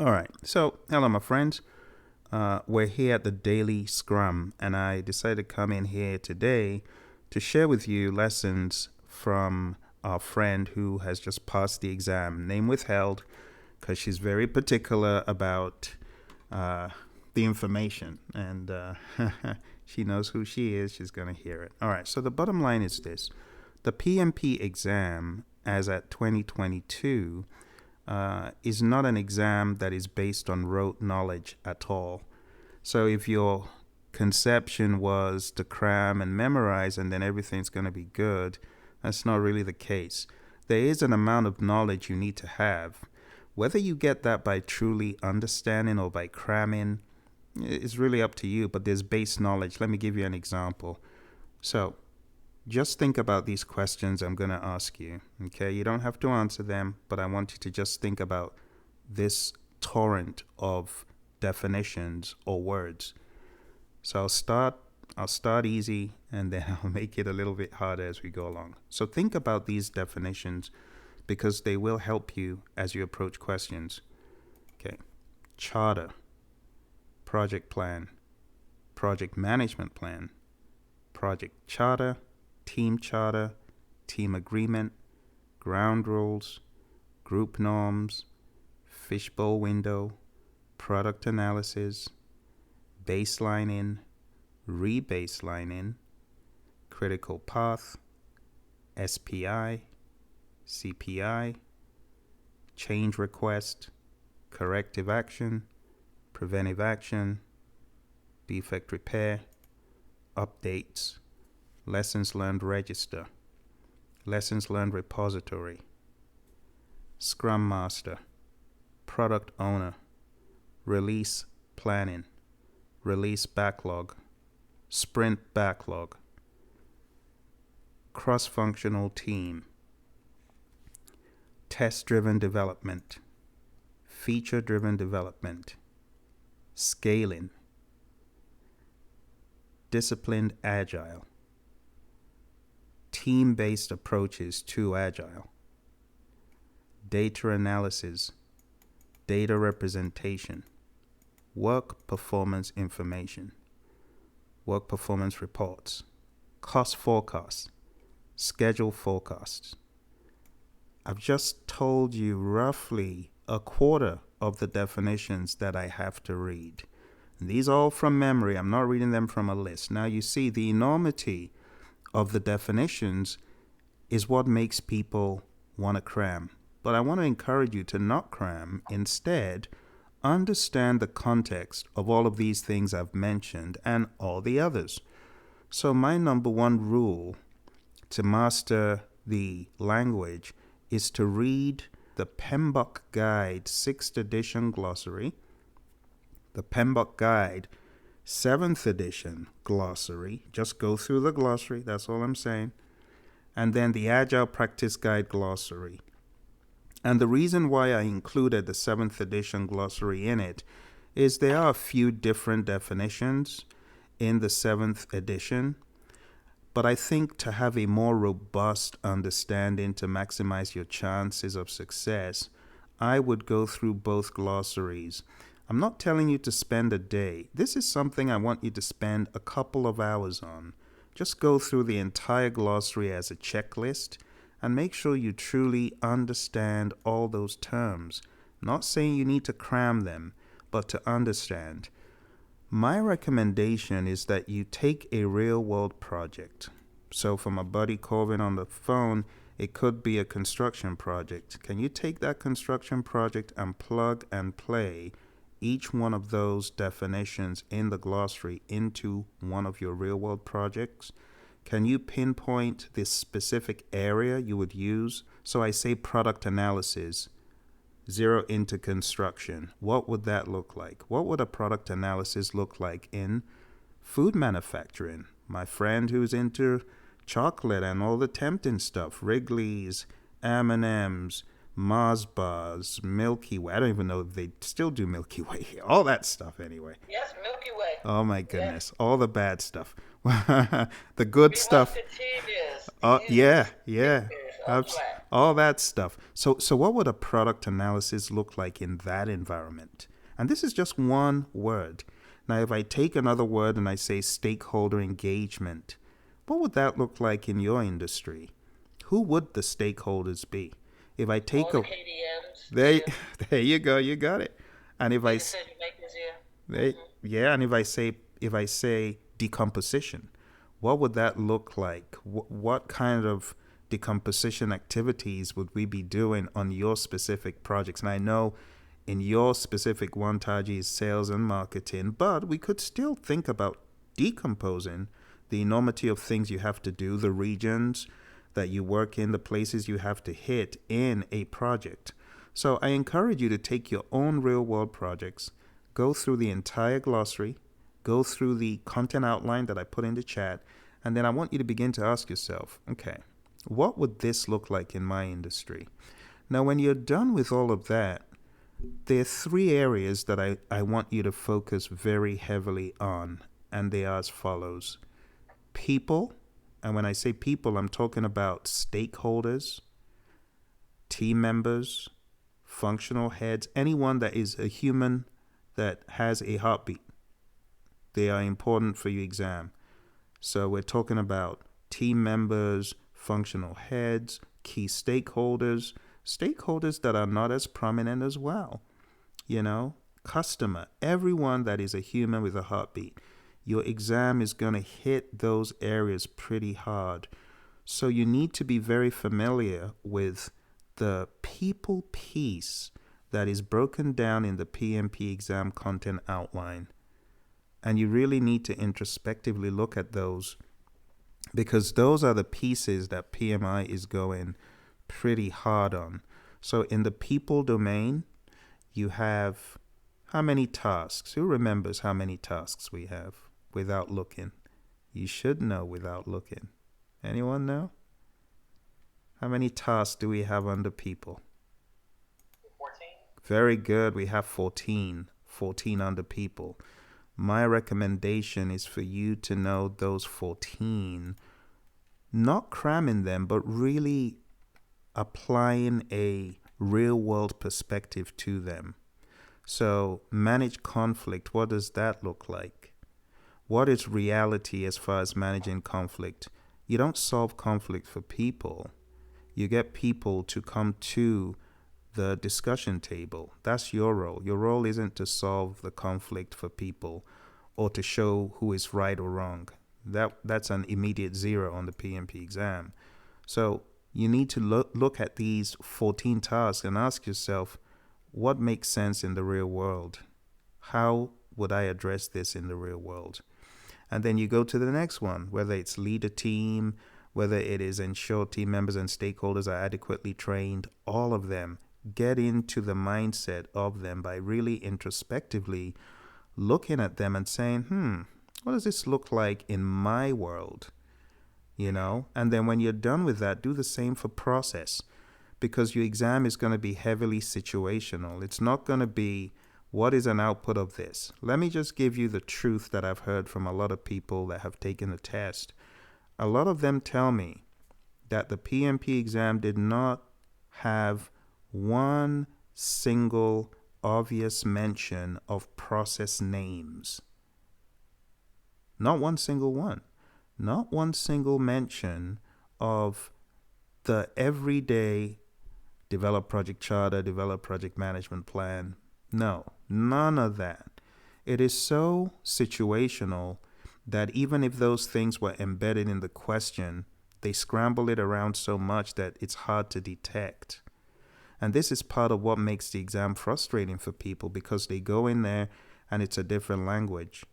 All right. So, hello, my friends. We're here at the Daily Scrum, and I decided to come in here today to share with you lessons from our friend who has just passed the exam, name withheld, because she's very particular about the information, and she knows who she is. She's going to hear it. All right. So, the bottom line is this: the PMP exam, as at 2022, is not an exam that is based on rote knowledge at all. So if your conception was to cram and memorize and then everything's going to be good, that's not really the case. There is an amount of knowledge you need to have. Whether you get that by truly understanding or by cramming is really up to you, but there's base knowledge. Let me give you an example. So just think about these questions I'm going to ask you, okay? You don't have to answer them, but I want you to just think about this torrent of definitions or words. So I'll start easy, and then I'll make it a little bit harder as we go along. So think about these definitions because they will help you as you approach questions. Okay. Charter, project plan, project management plan, project charter, team charter, team agreement, ground rules, group norms, fishbowl window, product analysis, baselining, rebaselining, critical path, SPI, CPI, change request, corrective action, preventive action, defect repair, updates, lessons learned register, lessons learned repository, scrum master, product owner, release planning, release backlog, sprint backlog, cross-functional team, test-driven development, feature-driven development, scaling, disciplined agile, team-based approaches to agile, data analysis, data representation, work performance information, work performance reports, cost forecasts, schedule forecasts. I've just told you roughly a quarter of the definitions that I have to read. And these are all from memory. I'm not reading them from a list. Now you see the enormity of the definitions is what makes people want to cram. But I want to encourage you to not cram. Instead, understand the context of all of these things I've mentioned and all the others. So my number one rule to master the language is to read the PMBOK Guide 6th edition glossary, the PMBOK Guide 7th edition glossary. Just go through the glossary, that's all I'm saying. And then the Agile Practice Guide glossary. And the reason why I included the 7th edition glossary in it is there are a few different definitions in the 7th edition. But I think to have a more robust understanding to maximize your chances of success, I would go through both glossaries. I'm not telling you to spend a day. This is something I want you to spend a couple of hours on. Just go through the entire glossary as a checklist and make sure you truly understand all those terms. Not saying you need to cram them, but to understand. My recommendation is that you take a real-world project. So for my buddy Corvin on the phone, it could be a construction project. Can you take that construction project and plug and play each one of those definitions in the glossary into one of your real-world projects? Can you pinpoint this specific area you would use? So I say product analysis. Zero into construction. What would that look like? What would a product analysis look like in food manufacturing? My friend who's into chocolate and all the tempting stuff, Wrigley's, M&M's, Mars bars, Milky Way. I don't even know if they still do Milky Way here. All that stuff anyway. Yes, Milky Way. Oh my goodness. Yes. All the bad stuff. The good stuff. Watch the TVs. Yeah. Abs- all that stuff. So what would a product analysis look like in that environment? And this is just one word. Now, if I take another word and I say stakeholder engagement, what would that look like in your industry? Who would the stakeholders be? If I take All a the KDMs, there, yeah. there you go, you got it. And if Key I decision makers, yeah. they, yeah, and if I say decomposition, what would that look like? What kind of decomposition activities would we be doing on your specific projects? And I know in your specific one, Taji, is sales and marketing, but we could still think about decomposing the enormity of things you have to do, the regions that you work in, the places you have to hit in a project. So I encourage you to take your own real world projects, go through the entire glossary, go through the content outline that I put in the chat, and then I want you to begin to ask yourself, okay, what would this look like in my industry? Now, when you're done with all of that, there are three areas that I want you to focus very heavily on, and they are as follows: people, and when I say people, I'm talking about stakeholders, team members, functional heads, anyone that is a human that has a heartbeat. They are important for your exam. So we're talking about team members, functional heads, key stakeholders, stakeholders that are not as prominent as well. Customer, everyone that is a human with a heartbeat. Your exam is going to hit those areas pretty hard. So you need to be very familiar with the people piece that is broken down in the PMP exam content outline. And you really need to introspectively look at those, because those are the pieces that PMI is going pretty hard on. So in the people domain, you have how many tasks? Who remembers how many tasks we have without looking? You should know without looking. Anyone know? How many tasks do we have under people? 14. Very good. We have 14. 14 under people. My recommendation is for you to know those 14, not cramming them, but really applying a real world perspective to them. So, manage conflict. What does that look like? What is reality as far as managing conflict? You don't solve conflict for people. You get people to come to the discussion table. That's your role. Your role isn't to solve the conflict for people or to show who is right or wrong. That's an immediate 0 on the PMP exam. So you need to look at these 14 tasks and ask yourself, what makes sense in the real world? How would I address this in the real world? And then you go to the next one, whether it's lead a team, whether it is ensure team members and stakeholders are adequately trained, all of them. Get into the mindset of them by really introspectively looking at them and saying, what does this look like in my world? And then when you're done with that, do the same for process, because your exam is going to be heavily situational. It's not going to be, what is an output of this? Let me just give you the truth that I've heard from a lot of people that have taken the test. A lot of them tell me that the PMP exam did not have one single obvious mention of process names. Not one single one. Not one single mention of the everyday develop project charter, develop project management plan. No, none of that. It is so situational that even if those things were embedded in the question, they scramble it around so much that it's hard to detect. And this is part of what makes the exam frustrating for people, because they go in there and it's a different language.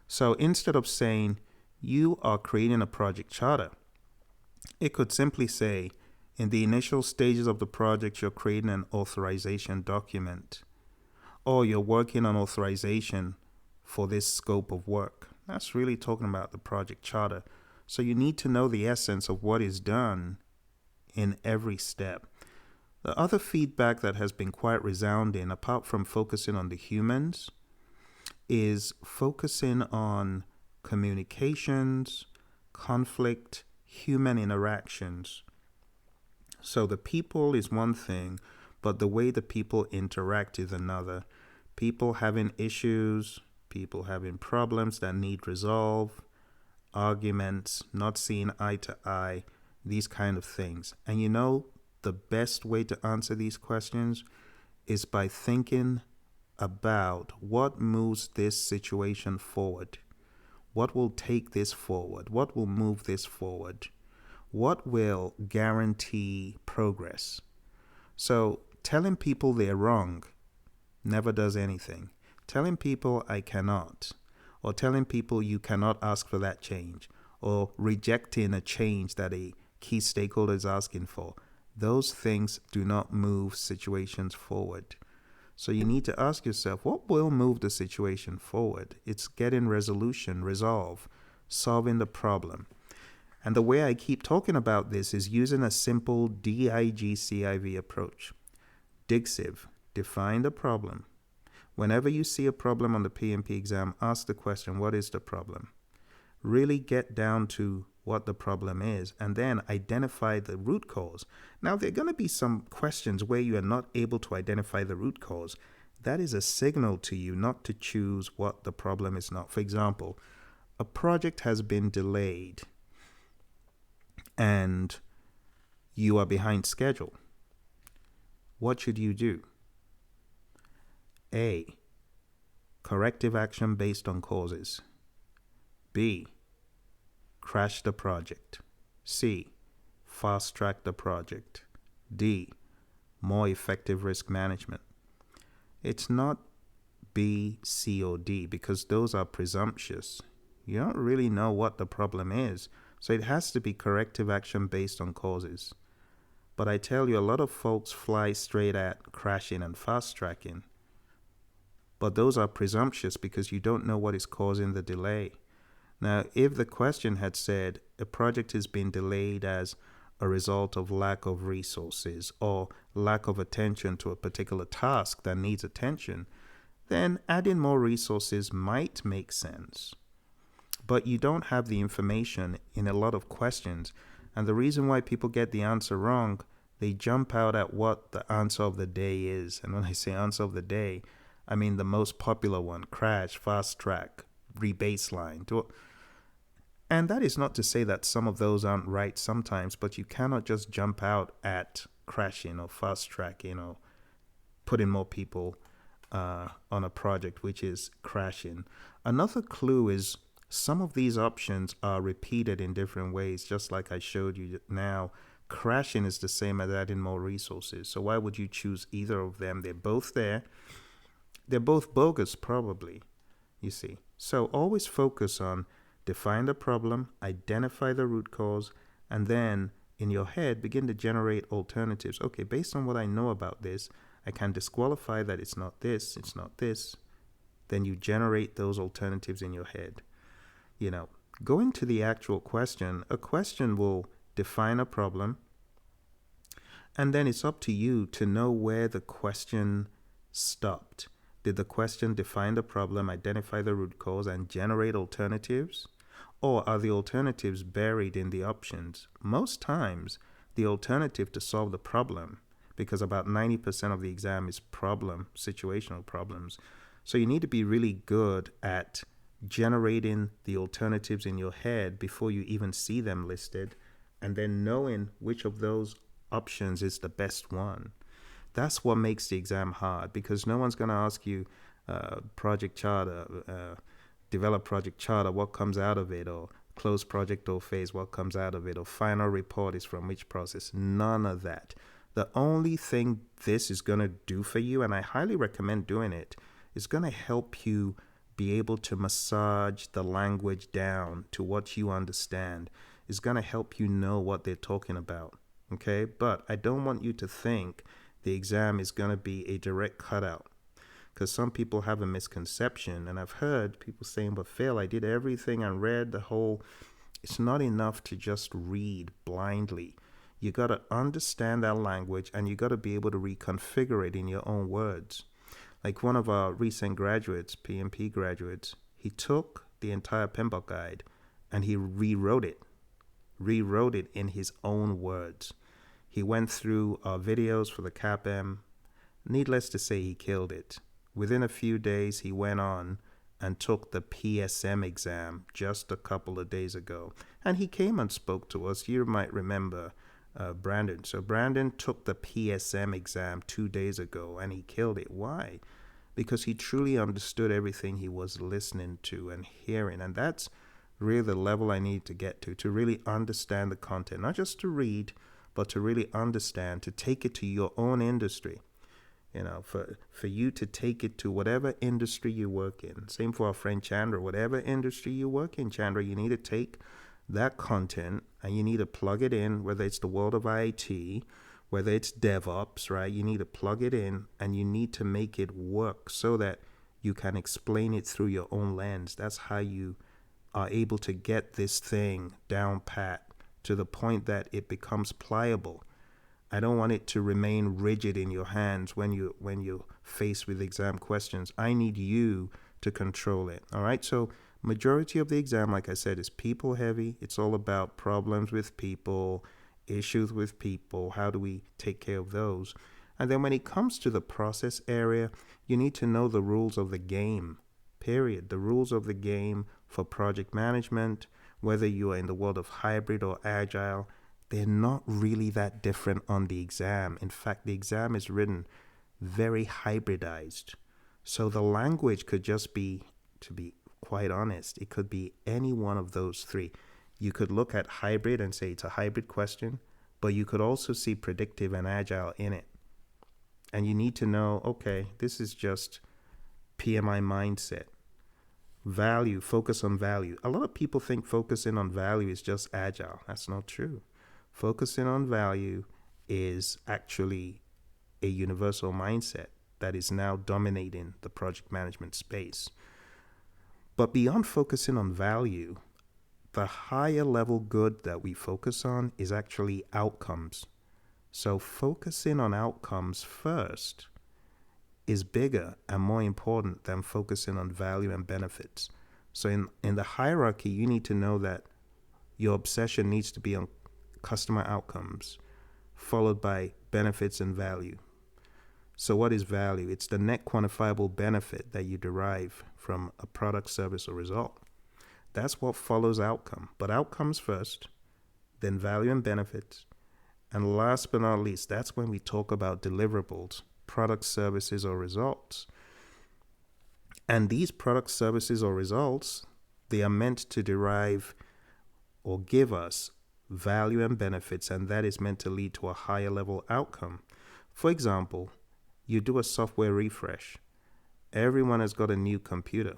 So instead of saying, you are creating a project charter, it could simply say, in the initial stages of the project, you're creating an authorization document, or you're working on authorization for this scope of work. That's really talking about the project charter. So you need to know the essence of what is done in every step. The other feedback that has been quite resounding, apart from focusing on the humans, is focusing on communications, conflict, human interactions. So the people is one thing, but the way the people interact is another. People having issues, people having problems that need resolve, arguments, not seeing eye to eye, these kind of things. And you know, the best way to answer these questions is by thinking about what moves this situation forward. What will take this forward? What will move this forward? What will guarantee progress? So, telling people they're wrong never does anything. Telling people I cannot, or telling people you cannot ask for that change, or rejecting a change that a key stakeholder is asking for, those things do not move situations forward. So you need to ask yourself, what will move the situation forward? It's getting resolution, resolve, solving the problem. And the way I keep talking about this is using a simple DIGCIV approach. DIGCIV, define the problem. Whenever you see a problem on the PMP exam, ask the question, what is the problem? Really get down to what the problem is and then identify the root cause. Now, there are going to be some questions where you are not able to identify the root cause. That is a signal to you not to choose what the problem is not. For example, a project has been delayed and you are behind schedule. What should you do? A, corrective action based on causes. B, crash the project. C, fast track the project. D, more effective risk management. It's not B, C, or D because those are presumptuous. You don't really know what the problem is, so it has to be corrective action based on causes. But I tell you, a lot of folks fly straight at crashing and fast tracking. But those are presumptuous because you don't know what is causing the delay. Now, if the question had said a project has been delayed as a result of lack of resources or lack of attention to a particular task that needs attention, then adding more resources might make sense. But you don't have the information in a lot of questions. And the reason why people get the answer wrong, they jump out at what the answer of the day is. And when I say answer of the day, I mean the most popular one: crash, fast track, rebaseline. And that is not to say that some of those aren't right sometimes, but you cannot just jump out at crashing or fast tracking or putting more people on a project which is crashing. Another clue is some of these options are repeated in different ways, just like I showed you now. Crashing is the same as adding more resources. So why would you choose either of them? They're both there. They're both bogus, probably, you see. So always focus on define the problem, identify the root cause, and then in your head begin to generate alternatives. Okay, based on what I know about this, I can disqualify that it's not this, it's not this. Then you generate those alternatives in your head. You know, going to the actual question, a question will define a problem, and then it's up to you to know where the question stopped. Did the question define the problem, identify the root cause, and generate alternatives? Or are the alternatives buried in the options? Most times, the alternative to solve the problem, because about 90% of the exam is situational problems. So you need to be really good at generating the alternatives in your head before you even see them listed, and then knowing which of those options is the best one. That's what makes the exam hard, because no one's going to ask you project charter, develop project charter, what comes out of it, or close project or phase, what comes out of it, or final report is from which process. None of that. The only thing this is going to do for you, and I highly recommend doing it, is going to help you be able to massage the language down to what you understand. It's going to help you know what they're talking about. Okay? But I don't want you to think the exam is going to be a direct cutout, because some people have a misconception, and I've heard people saying, but Phil, I did everything and read the whole. It's not enough to just read blindly. You got to understand that language, and you got to be able to reconfigure it in your own words. Like one of our recent graduates, PMP graduates, he took the entire PMBOK guide and he rewrote it in his own words. He went through our videos for the CAPM. Needless to say, he killed it. Within a few days, he went on and took the PSM exam just a couple of days ago. And he came and spoke to us. You might remember Brandon. So Brandon took the PSM exam 2 days ago and he killed it. Why? Because he truly understood everything he was listening to and hearing. And that's really the level I need to get to really understand the content, not just to read, but to really understand, to take it to your own industry. For you to take it to whatever industry you work in. Same for our friend Chandra. Whatever industry you work in, Chandra, you need to take that content and you need to plug it in, whether it's the world of IT, whether it's DevOps, right? You need to plug it in and you need to make it work so that you can explain it through your own lens. That's how you are able to get this thing down pat to the point that it becomes pliable. I don't want it to remain rigid in your hands when you're faced with exam questions. I need you to control it. All right. So majority of the exam, like I said, is people heavy. It's all about problems with people, issues with people. How do we take care of those? And then when it comes to the process area, you need to know the rules of the game, period. The rules of the game for project management, whether you are in the world of hybrid or agile. They're not really that different on the exam. In fact, the exam is written very hybridized. So the language could just be, to be quite honest, it could be any one of those three. You could look at hybrid and say it's a hybrid question, but you could also see predictive and agile in it. And you need to know, okay, this is just PMI mindset. Value, focus on value. A lot of people think focusing on value is just agile. That's not true. Focusing on value is actually a universal mindset that is now dominating the project management space. But beyond focusing on value, the higher level good that we focus on is actually outcomes. So focusing on outcomes first is bigger and more important than focusing on value and benefits. So in the hierarchy, you need to know that your obsession needs to be on customer outcomes, followed by benefits and value. So what is value? It's the net quantifiable benefit that you derive from a product, service, or result. That's what follows outcome. But outcomes first, then value and benefits. And last but not least, that's when we talk about deliverables, products, services, or results. And these products, services, or results, they are meant to derive or give us value and benefits, and that is meant to lead to a higher level outcome. For example, you do a software refresh. Everyone has got a new computer,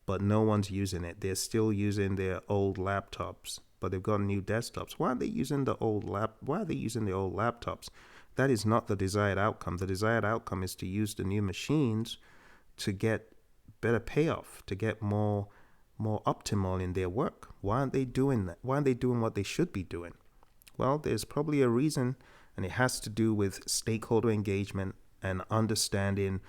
but no one's using it. They're still using their old laptops, but they've got new desktops. Why are they using the old laptops? That is not the desired outcome. The desired outcome is to use the new machines to get better payoff, to get more optimal in their work. Why aren't they doing that? Why aren't they doing what they should be doing? Well, there's probably a reason, and it has to do with stakeholder engagement and understanding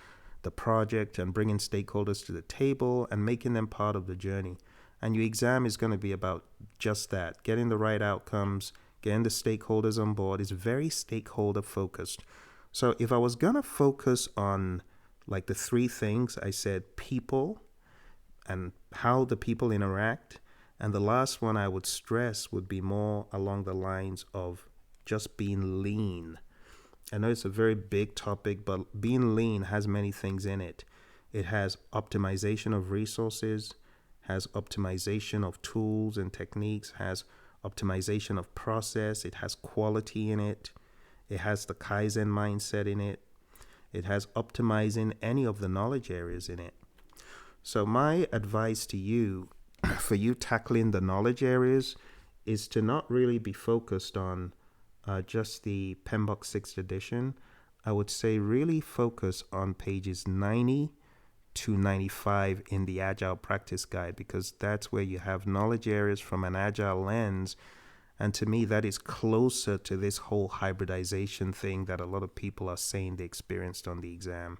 the project and bringing stakeholders to the table and making them part of the journey. And your exam is going to be about just that, getting the right outcomes, getting the stakeholders on board. It's very stakeholder focused. So if I was going to focus on like the three things, I said people and how the people interact. And the last one I would stress would be more along the lines of just being lean. I know it's a very big topic, but being lean has many things in it. It has optimization of resources, has optimization of tools and techniques, has optimization of process, it has quality in it, it has the Kaizen mindset in it, it has optimizing any of the knowledge areas in it. So my advice to you, for you tackling the knowledge areas, is to not really be focused on just the PMBOK 6th edition. I would say really focus on pages 90 to 95 in the Agile Practice Guide, because that's where you have knowledge areas from an Agile lens. And to me, that is closer to this whole hybridization thing that a lot of people are saying they experienced on the exam.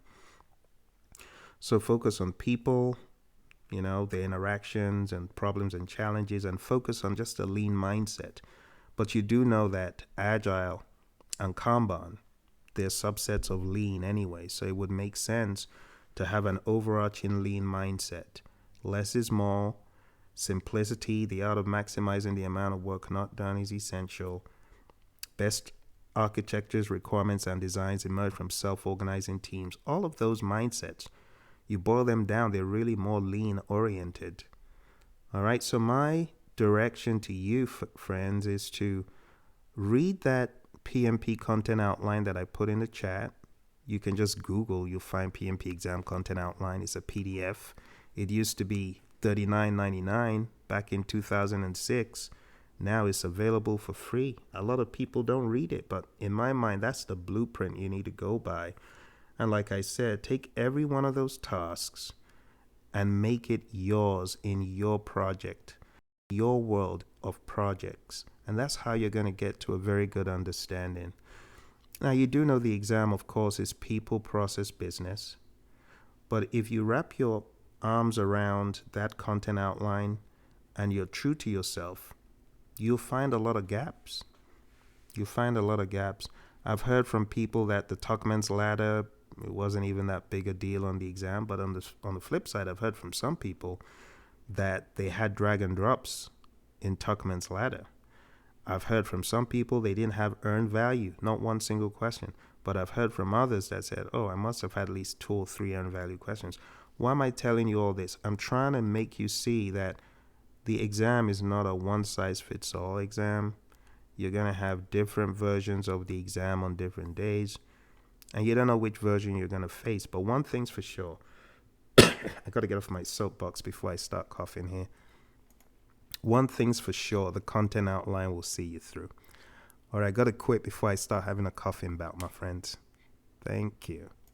So focus on people, their interactions and problems and challenges, and focus on just a lean mindset. But you do know that Agile and Kanban. They're subsets of lean anyway, so it would make sense to have an overarching lean mindset. Less is more. Simplicity, the art of maximizing the amount of work not done, is essential. Best architectures, requirements, and designs emerge from self-organizing teams. All of those mindsets, you boil them down, they're really more lean oriented. All right, so my direction to you, friends, is to read that PMP content outline that I put in the chat. You can just Google, you'll find PMP exam content outline. It's a PDF. It used to be $39.99 back in 2006. Now it's available for free. A lot of people don't read it, but in my mind, that's the blueprint you need to go by. And like I said, take every one of those tasks and make it yours in your project, your world of projects. And that's how you're going to get to a very good understanding. Now, you do know the exam, of course, is people, process, business. But if you wrap your arms around that content outline and you're true to yourself, you'll find a lot of gaps. I've heard from people that the Tuckman's ladder, it wasn't even that big a deal on the exam, but on the flip side, I've heard from some people that they had drag and drops in Tuckman's ladder. I've heard from some people they didn't have earned value, not one single question. But I've heard from others that said, oh, I must have had at least 2 or 3 earned value questions. Why am I telling you all this? I'm trying to make you see that the exam is not a one-size-fits-all exam. You're going to have different versions of the exam on different days, and you don't know which version you're going to face. But one thing's for sure. I got to get off my soapbox before I start coughing here. One thing's for sure, the content outline will see you through. All right, I got to quit before I start having a coughing bout, my friends. Thank you.